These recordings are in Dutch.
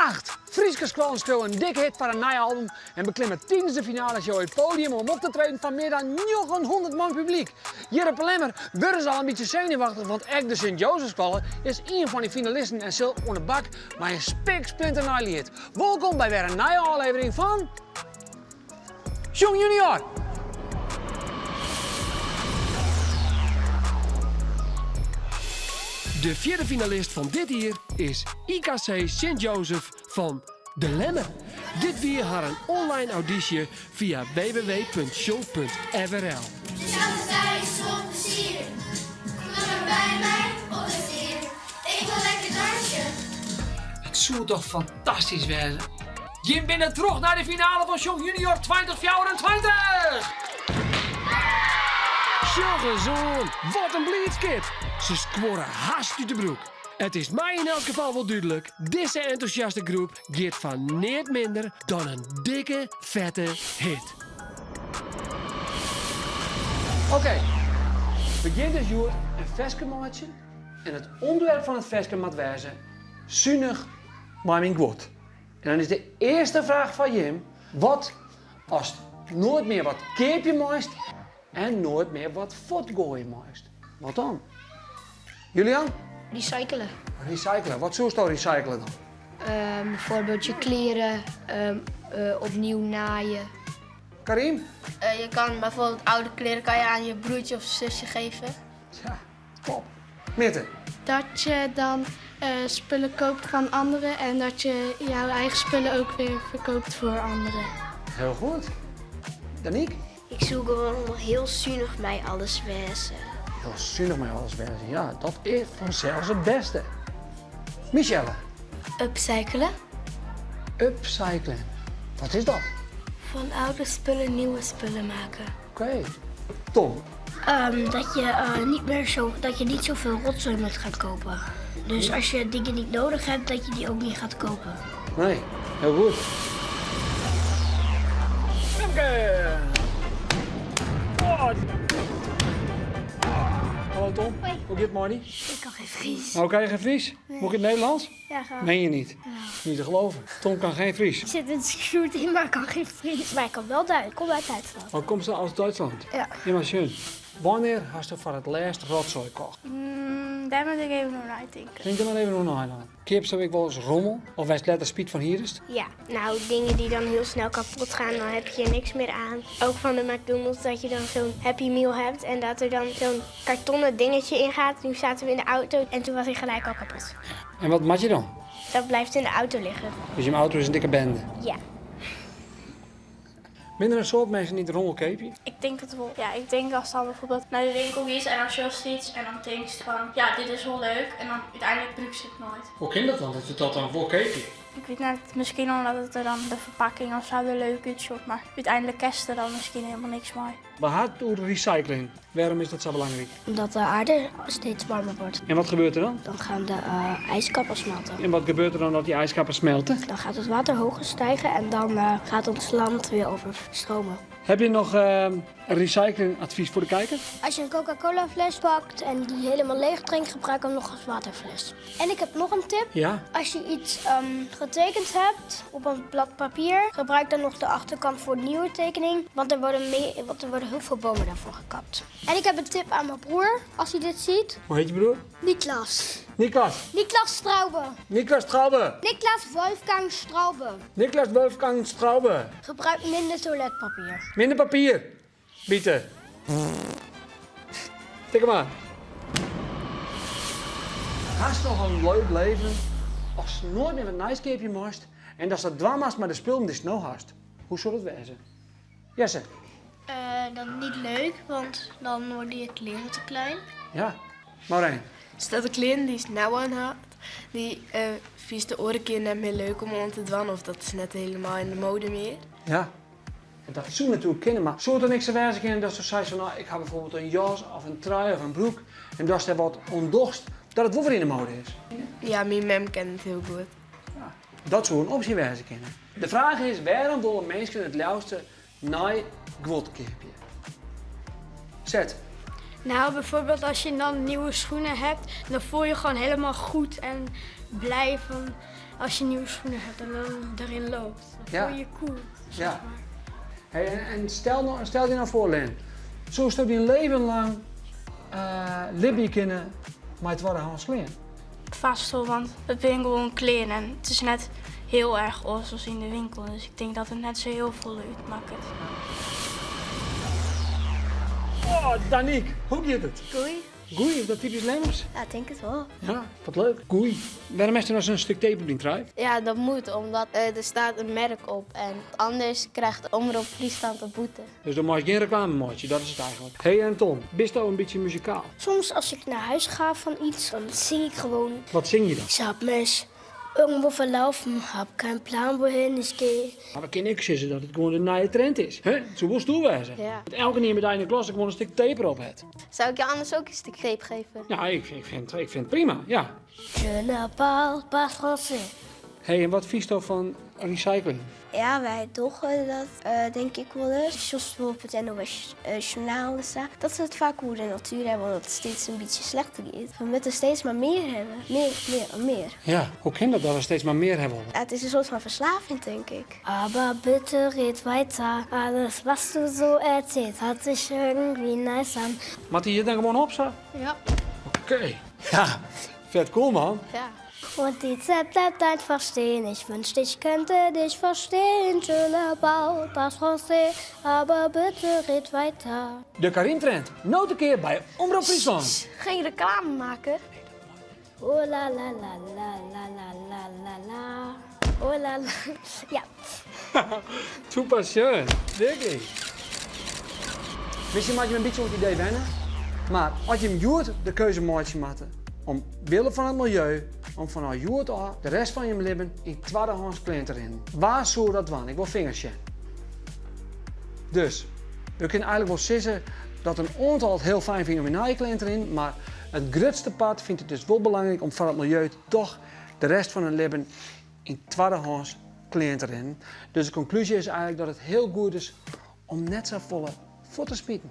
8. Frieske Squallen speelt een dikke hit van een nieuw album en beklimmen tijdens de finale show het podium om op te treden van meer dan 900 man publiek. Hier op Lemmer worden ze al een beetje zenuwachtig, want ook de Sint-Jozef Squallen is een van die finalisten en zult onder bak maar een spiksplinter nieuw lied. Welkom bij weer een nieuwe aflevering van Jong Junior. De vierde finalist van dit jaar is IKC Sint-Jozef van De Lemmer. Dit weer haar een online auditie via www.show.frl. Dus altijd zonder plezier. Kom maar bij mij op het weer. Ik wil lekker dansen. Het zou toch fantastisch wezen. Je bent terug naar de finale van Jong Junior 2024. Jongen, wat een blitzkit. Ze scoren haast uit de broek. Het is mij in elk geval wel duidelijk. Deze enthousiaste groep geeft van niet minder dan een dikke, vette hit. Oké, begin dus joer een vestkenmaatje en het onderwerp van het vestken moet wezen zuinig maar mijn goed. En dan is de eerste vraag van Jim, wat als nooit meer wat keepje maakt en nooit meer wat voetgooien maakt? Wat dan? Julian? Recyclen. Recyclen. Wat zou je dan recyclen dan? Bijvoorbeeld je kleren opnieuw naaien. Karim? Je kan bijvoorbeeld oude kleren kan je aan je broertje of zusje geven. Ja, top. Mitte? Dat je dan spullen koopt van anderen en dat je jouw eigen spullen ook weer verkoopt voor anderen. Heel goed. Danique? Ik zoek gewoon heel zuinig mij alles wezen. Heel zuinig met alles wezen. Ja, dat is vanzelfs het beste. Michelle? Upcyclen. Upcyclen. Wat is dat? Van oude spullen nieuwe spullen maken. Oké. Tom? Dat je niet zoveel rotzooi moet gaan kopen. Dus als je dingen niet nodig hebt, dat je die ook niet gaat kopen. Nee, heel goed. Remke! Oh. Hallo Tom, hoe gaat het morgen? Ik kan geen Fries. Oké, geen Fries? Moet ik in het Nederlands? Ja, graag. Meen je niet? Niet te geloven. Tom kan geen Fries. Ik zit in het schuurt in, maar ik kan geen Fries. Maar ik kan wel Duits. Ik kom uit Duitsland. Hoe komt ze uit Duitsland? Ja. Ja, maar schön. Wanneer hast je voor het laatst rotzooi gekocht? Daar moet ik even naar nadenken. Denk er maar even nog naar dan. Kips heb ik wel eens rommel, of wij letter spiet van hier is. Ja, nou dingen die dan heel snel kapot gaan, dan heb je er niks meer aan. Ook van de McDonald's dat je dan zo'n Happy Meal hebt en dat er dan zo'n kartonnen dingetje in gaat. Nu zaten we in de auto en toen was hij gelijk al kapot. En wat mat je dan? Dat blijft in de auto liggen. Dus je auto is een dikke bende. Ja. Minder een soort mensen niet rommelkeepje? Ik denk het wel. Ja, ik denk als dan bijvoorbeeld naar de winkel is en dan zoals iets en dan denk je van, ja, dit is wel leuk. En dan uiteindelijk gebruikt ze het nooit. Hoe kind dat dan? Dat je dat dan voor keepje? Ik weet net, misschien omdat het er dan de verpakking of zo er leuk uitziet, maar uiteindelijk kerst er dan misschien helemaal niks mee. Behoud door recycling. Waarom is dat zo belangrijk? Omdat de aarde steeds warmer wordt. En wat gebeurt er dan? Dan gaan de ijskappen smelten. En wat gebeurt er dan dat die ijskappen smelten? Dan gaat het water hoger stijgen en dan gaat ons land weer overstromen. Heb je nog een recyclingadvies voor de kijker? Als je een Coca-Cola fles pakt en die helemaal leeg drinkt, gebruik hem nog als waterfles. En ik heb nog een tip. Ja? Als je iets getekend hebt op een blad papier, gebruik dan nog de achterkant voor de nieuwe tekening. Want er worden heel veel bomen daarvoor gekapt. En ik heb een tip aan mijn broer, als hij dit ziet. Hoe heet je broer? Niklas. Niklas. Niklas Straube. Niklas Straube. Niklas Wolfgang Straube. Niklas Wolfgang Straube. Gebruik minder toiletpapier. Minder papier. Bieten. Tik maar. Haast nog een leuk leven als je nooit meer een nicekeepje moest en dat ze dwamast maar de spullen die snel haast. Hoe zou dat wezen? Jesse? Dan niet leuk, want dan worden je kleren te klein. Ja. Maureen? Stel de kleren die snel aan had, die vies de oren keer net meer leuk om aan te dwan of dat is net helemaal in de mode meer. Ja. En dat zou natuurlijk kennen, maar zou er niks wijzen kunnen dat ze zei van nou, ik heb bijvoorbeeld een jas of een trui of een broek en dat is er wat ondorst, dat het wel weer in de mode is. Ja, mijn mem kent het heel goed. Ja. Dat zou een optie wijzen kunnen. De vraag is, waarom willen mensen het liefste naar gwotkeepje? Zet. Nou, bijvoorbeeld als je dan nieuwe schoenen hebt, dan voel je gewoon helemaal goed en blij van als je nieuwe schoenen hebt en dan erin loopt. Dan Ja. voel je je cool. Ja. Hey, en stel je nou voor, Lin. Zo stel je een leven lang libben kunnen maar het worden Hans Kleen. Vast wel, want het ben gewoon kleren en het is net heel erg zoals in de winkel. Dus ik denk dat het net zo heel veel uitmaakt. Oh, Daniek, hoe gaat het? Goeie. Goeie, is dat typisch Lemmers? Ja, ik denk het wel. Ja, wat leuk. Goeie. Waarom is er nog zo'n stuk tape op die trui? Ja, dat moet, omdat er staat een merk op. En anders krijgt Omroep Friesland een boete. Dus dan mag je geen reclame maken, dat is het eigenlijk. Hey en Tom, bist nou een beetje muzikaal? Soms als ik naar huis ga van iets, dan zing ik gewoon. Wat zing je dan? Ich hab mich irgendwo verlaufen, hab keinen Plan wohin ich gehe. Maar we kunnen ook zeggen dat het gewoon een nieuwe trend is. Hè? Zo wil het wijzen. Ja. Dat elke keer met in de klas gewoon een stuk tape erop hebt. Zou ik je anders ook een stuk tape geven? Ja, ik vind het prima, ja. Je ne parle pas français. Hey, en wat vies je van recycling? Ja, wij doggen dat denk ik wel eens. Zoals bijvoorbeeld het NOS-journaal dat ze het vaak over de natuur hebben, omdat het steeds een beetje slechter gaat. We moeten steeds maar meer hebben. Meer. Ja, hoe kan dat we steeds maar meer hebben? Ja, het is een soort van verslaving, denk ik. Aber bitte red weiter. Alles was du so erzählt, hat sich irgendwie nice an. Mag die hier dan gewoon op, zo? Ja. Oké. Ja, vet cool, man. Ja. Und die Zeit bleibt einfach stehen. Ich wünschte, ich könnte dich verstehen. Je ne parle pas français, aber bitte red weiter. De Karim-trend. Nooit een keer bij Omroep Friesland. Geen reclame maken. Oh la la la la la la la la la. Oh la la. Ja. Super schön. Wirklich. Misschien mag je een beetje op het idee wennen. Maar als je hem joert, de keuze maakt je maken. Omwille van het milieu, om vanuit joert af de rest van je leven in tweedehands kleding te rennen. Waar zou dat doen? Ik wil vingers zien. Dus, we kunnen eigenlijk wel zeggen dat een aantal het heel fijn vindt om in eigen kleding te rennen, maar het grootste part vindt het dus wel belangrijk om van het milieu toch de rest van hun leven in tweedehands kleding te rennen. Dus de conclusie is eigenlijk dat het heel goed is om net zo volle voor te spieten.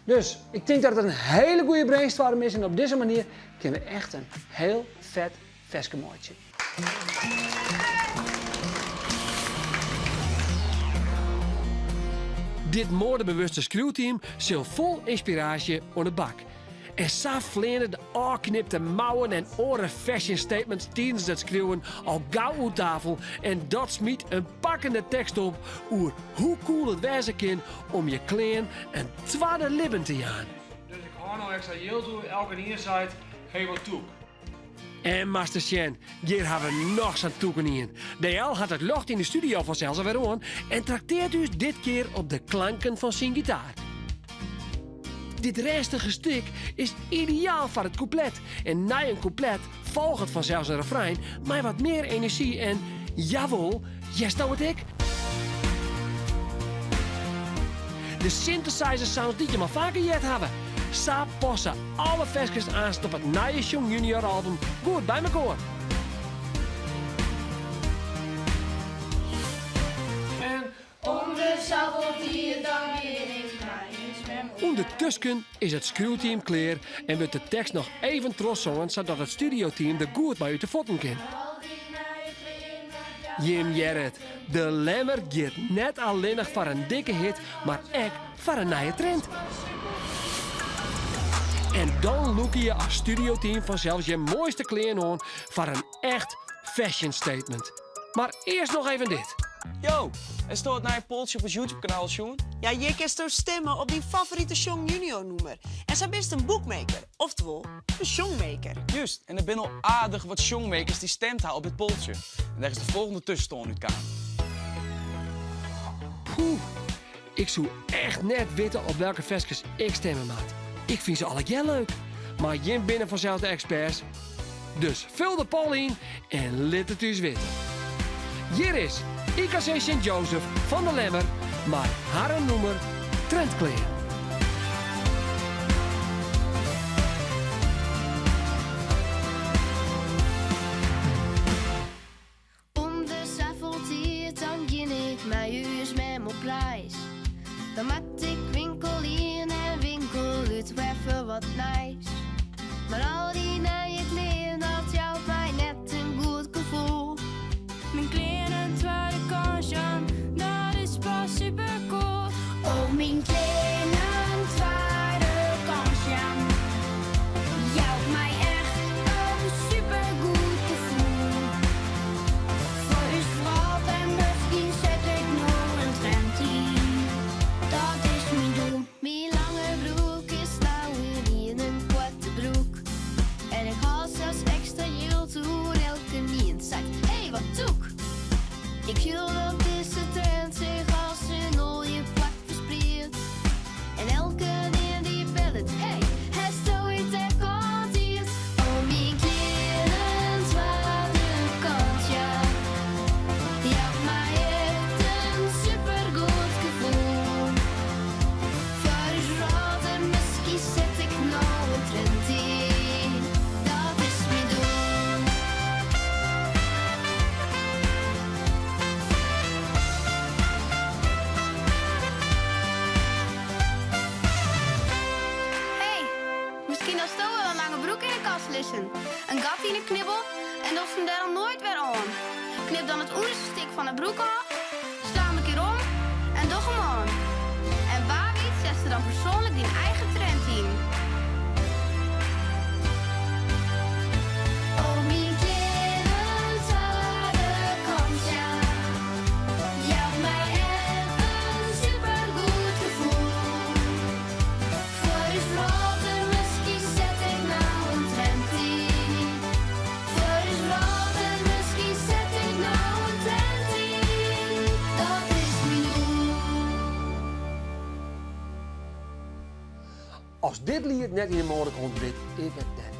Dus ik denk dat het een hele goede brainstorm is en op deze manier kunnen we echt een heel vet verskemootje. Dit modebewuste schreeuwteam zal vol inspiratie aan de bak. En zo vleenden de oorknipte mouwen en oren fashion statements tijdens het schreeuwen al gauw op tafel. En dat smiet een pakkende tekst op over hoe cool het wezen kan om je klein een tweede lippen te gaan. Dus ik hoor nou extra heel toe, elke insight, hey wat toe. En Master Shen, hier hebben we nog zo'n toeken in. DL had het lucht in de studio vanzelfs alweer aan en trakteert u dit keer op de klanken van zijn gitaar. Dit restige stuk is ideaal voor het couplet. En na een couplet volgt het vanzelfs een refrein, maar wat meer energie en jawel, jij nou het ik. De synthesizer sounds die je maar vaker jet hebben. Zo passen alle versjes aan op het nieuwe Jong Junior album goed bij elkaar. Ondertussen is het schreeuwteam klaar en wordt de tekst nog even trotzongen zodat het studioteam er goed bij uit de voeten kan. Jim Jerret, de Lemmer gaat net alleen nog voor een dikke hit, maar ook voor een nieuwe trend. En dan look je als studioteam vanzelfs je mooiste kleren aan voor een echt fashion statement. Maar eerst nog even dit. Yo, er staat naar een polletje op het YouTube-kanaal, Sjoen. Ja, je kan zo stemmen op die favoriete Jong Junior noemer. En zij best een boekmaker, oftewel een songmaker. Juist, en er zijn al aardig wat songmakers die stemt houden op het polletje. En daar is de volgende tussenstand uit kan. Poeh, ik zou echt net weten op welke versjes ik stemmen maat. Ik vind ze alle heel leuk, maar Jim binnen vanzelf de experts. Dus vul de poll in en laat het eens weten. Hier is IKC St. Joseph van de Lemmer, maar haar noemer Trendkleer. Om de zafeltier dan gin ik mij huis met mijn prijs. Dan mat ik winkel in en winkel uit even wat nice. Maar al die nieuwe kleren, dat jouwt mij net een goed gevoel. mijn kleine tweede kansje, dat is pas super cool. Oh, mijn kleine tweede kansje, jou mij echt een super goed gevoel. Voor je straat en misschien zet ik nog een trend in. Dat is mijn doel. Mijn lange broek is nou weer in een korte broek. En ik haal zelfs extra heel toen elke niet zegt, hey, wat doe ik? Ik wil dat deze trend zich als een olieplak verspreidt. En elke neer die belt, hey, hij zo iets er komt hier. Oh, mijn kleine tweede kansje, die had mij echt een supergoed gevoel. Voor je straat en misschien zet ik nou een trend in. Dat is mijn doel. Hey, misschien als toch wel een lange broek in de kast liggen. Een gat in de knibbel en dat ze hem daar dan nooit weer aan. Knip dan het onderste stuk van de broek af, sla hem een keer om en doch hem aan. En waar weet zet ze dan persoonlijk die eigen trend in. Oh, mijn kleine tweede kansje, jou mij echt een supergoed gevoel. Voor je straat en misschien zet ik nou een trend in. Voor je straat en misschien zet ik nou een trend in. Dat is mijn doel. Als dit lied net in de mode komt, weet ik het net.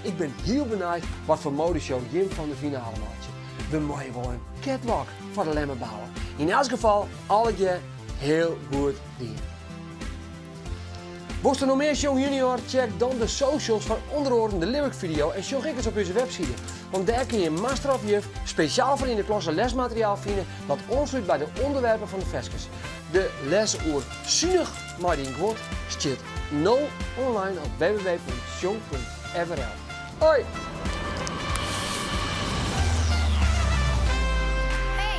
Ik ben heel benieuwd wat voor modeshow Jim van de finale maakt. We moeten wel een catwalk voor de lemmen bouwen. In elk geval, alle je heel goed doen. Mocht er nog meer Jong Junior, check dan de socials van onderhoren de lyric video en zorg ik eens op onze website. Want daar kun je een master of juf speciaal voor in de klasse lesmateriaal vinden dat aansluit bij de onderwerpen van de veskes. De les over zuinig maar die woord staat nu online op www.jong.frl. Hoi! Hey,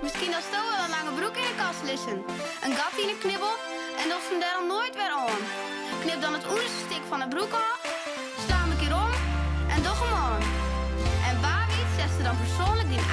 misschien als toch wel een lange broek in de kast liggen. Een gat in de knibbel en dat ze hem daar dan nooit weer aan. Knip dan het onderste stuk van de broek af, sla hem een keer om en doch hem aan. En waar weet zet ze dan persoonlijk die